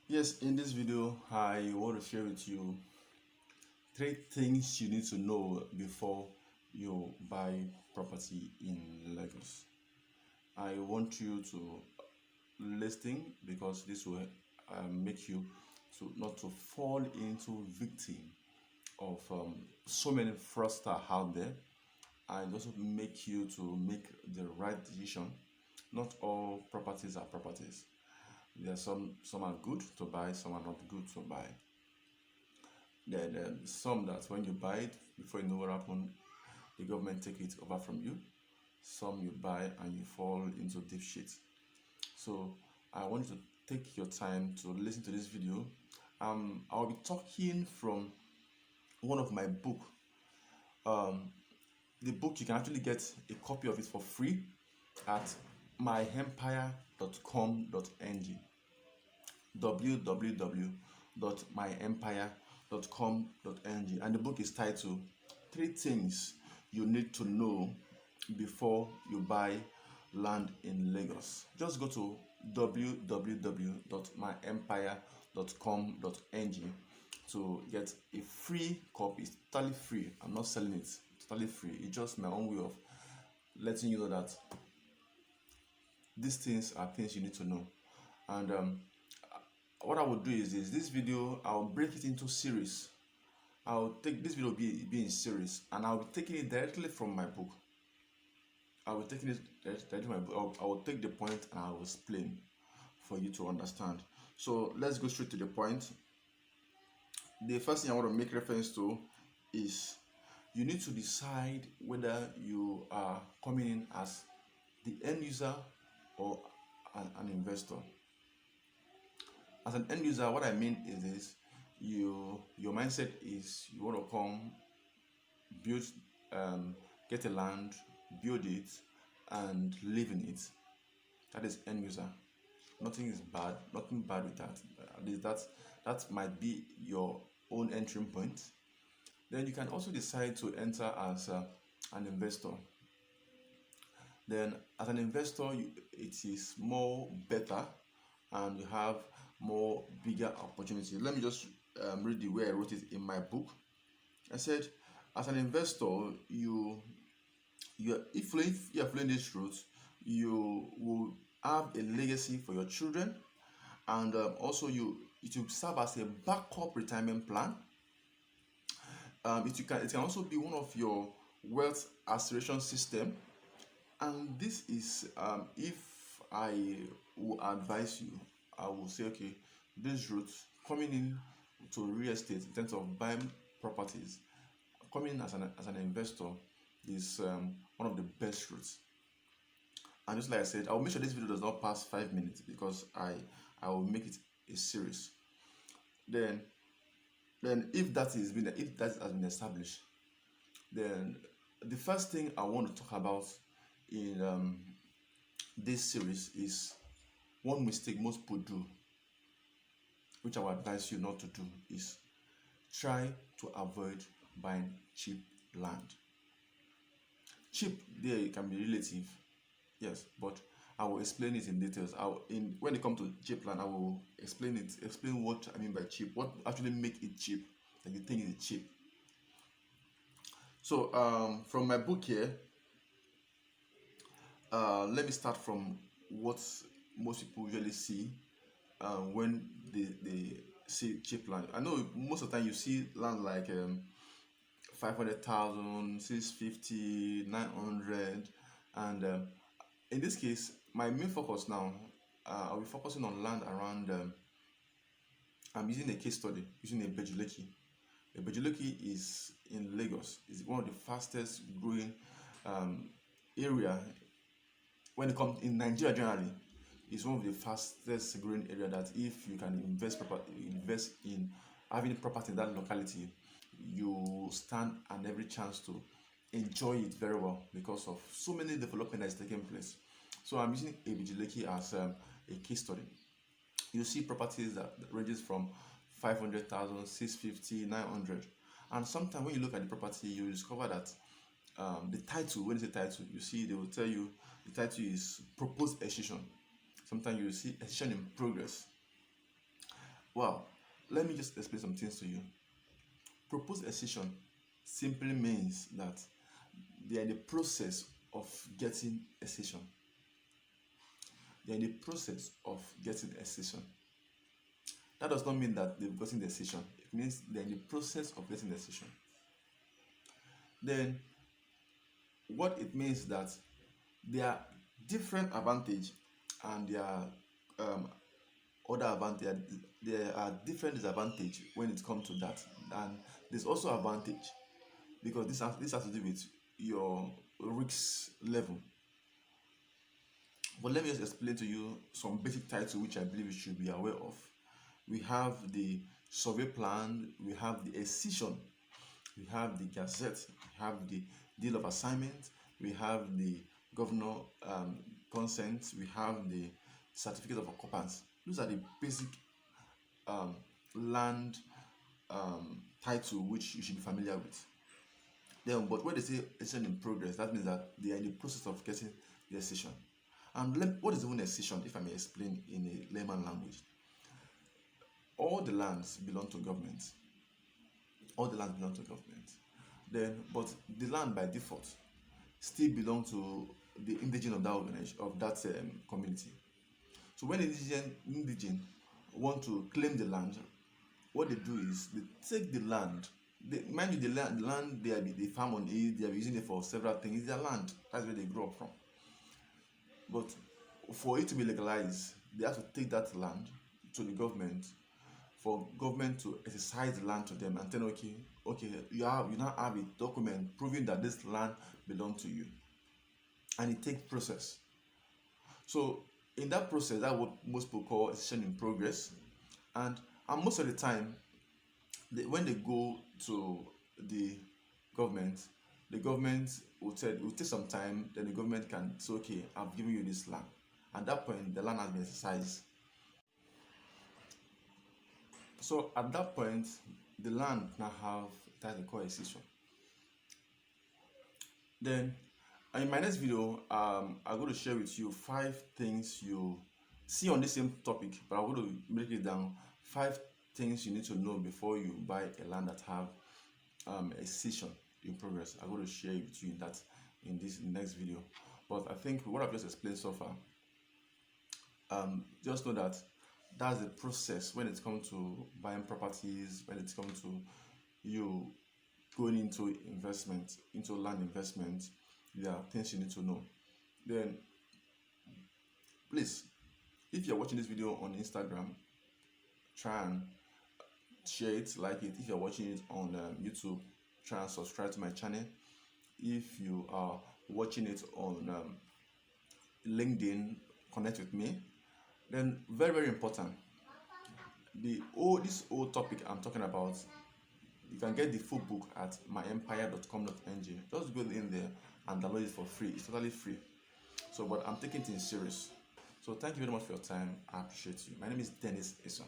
Yes, in this video, I want to share with you three things you need to know before you buy property in Lagos. I want you to listen because this will make you to not to fall into victim of so many fraudsters out there, and also make you to make the right decision. Not all properties are properties. There are some are good to buy, some are not good to buy. Then some that when you buy it, before you know what happened, the government take it over from you. Some you buy and you fall into deep shit. So I want you to take your time to listen to this video. I'll be talking from one of my book. Um, the book you can actually get a copy of it for free at myempire.com.ng www.myempire.com.ng, and the book is titled Three Things You Need to Know Before You Buy Land in Lagos. Just go to www.myempire.com.ng to get a free copy. It's totally free. I'm not selling it. It's totally free. It's just my own way of letting you know that these things are things you need to know. And what I will do is this video I'll break it into series. I'll take this video be in series, and I'll be taking it directly from my book. I will taking it directly from my book. I will take the point and I will explain for you to understand. So let's go straight to the point. The first thing I want to make reference to is you need to decide whether you are coming in as the end user or an investor. As an end user, what I mean is this: your mindset is you want to come, build, get a land, build it, and live in it. That is end user. Nothing is bad. Nothing bad with that. At least that might be your own entry point. Then you can also decide to enter as an investor. Then as an investor, it is more better, and you have more bigger opportunity. Let me just read the way I wrote it in my book. I said, as an investor, if you're following this route, you will have a legacy for your children, and also it will serve as a backup retirement plan. It can also be one of your wealth acceleration system. And this is if I will advise you, I will say, okay, this route coming in to real estate in terms of buying properties, coming in as an investor is one of the best routes. And just like I said, I will make sure this video does not pass 5 minutes because I will make it a series. Then if that has been established, then the first thing I want to talk about in this series is one mistake most people do, which I would advise you not to do, is try to avoid buying cheap land. Cheap there can be relative, yes, but I will explain it in details. When it comes to cheap land, I will explain what I mean by cheap, what actually make it cheap, that you think is cheap. So from my book here, let me start from what most people usually see when they see cheap land. I know most of the time you see land like 500,000, 650, 900, and in this case, my main focus now, I'll be focusing on land around. I'm using a case study using a Bejuleki. A Bejuleki is in Lagos. It's one of the fastest growing area when it comes in Nigeria generally. It's one of the fastest growing area that if you can invest in having property in that locality, you stand and every chance to enjoy it very well because of so many development that is taking place. So I'm using Ebijileki as a case study. You see properties that ranges from 500,000, 650, 900, and sometimes when you look at the property, you discover that the title, when it's a title, you see they will tell you the title is proposed extension. Sometimes you see extension in progress. Well, let me just explain some things to you. Proposed accession simply means that they are in the process of getting accession. They are in the process of getting accession. That does not mean that they've gotten the accession. It means they're in the process of getting the accession. Then, what it means that there are different advantage and there are other advantage. There are different disadvantage when it comes to that, and there's also advantage because this has to do with your risk level. But let me just explain to you some basic titles which I believe you should be aware of. We have the survey plan, we have the accession, we have the gazette, we have the deal of assignment, we have the governor consent, we have the certificate of occupants. Those are the basic land title which you should be familiar with. Then, but when they say accession in progress, that means that they are in the process of getting the accession. And what is even accession, if I may explain in a layman language? All the lands belong to government. All the lands belong to government. Then, but the land by default still belong to the indigene of that organization, of that community. So when indigene want to claim the land, what they do is they take the land. Mind you, the land they farm on it, they are using it for several things. It's their land. That's where they grow up from. But for it to be legalized, they have to take that land to the government for government to exercise the land to them and tell okay, you now have a document proving that this land belongs to you, and it takes process. So in that process, that's what most people call accession in progress, and most of the time, when they go to the government will take some time. Then the government can say, okay, I've given you this land. At that point, the land has been exercised. So at that point, the land now have that they call accession. Then in my next video, I'm going to share with you 5 things you see on the same topic, but I'm going to break it down. 5 things you need to know before you buy a land that have accession in progress. I'm going to share with you in this next video. But I think what I've just explained so far, just know that that's the process when it comes to buying properties, when it comes to you going into investment, into land investment. There are things you need to know. Then, please, if you're watching this video on Instagram, try and share it, like it. If you're watching it on YouTube, try and subscribe to my channel. If you are watching it on LinkedIn, connect with me. Then, very, very important, this whole topic I'm talking about, you can get the full book at myempire.com.ng. Just go in there and download it for free. It's totally free. So, but I'm taking things serious. So thank you very much for your time. I appreciate you. My name is Dennis Eson.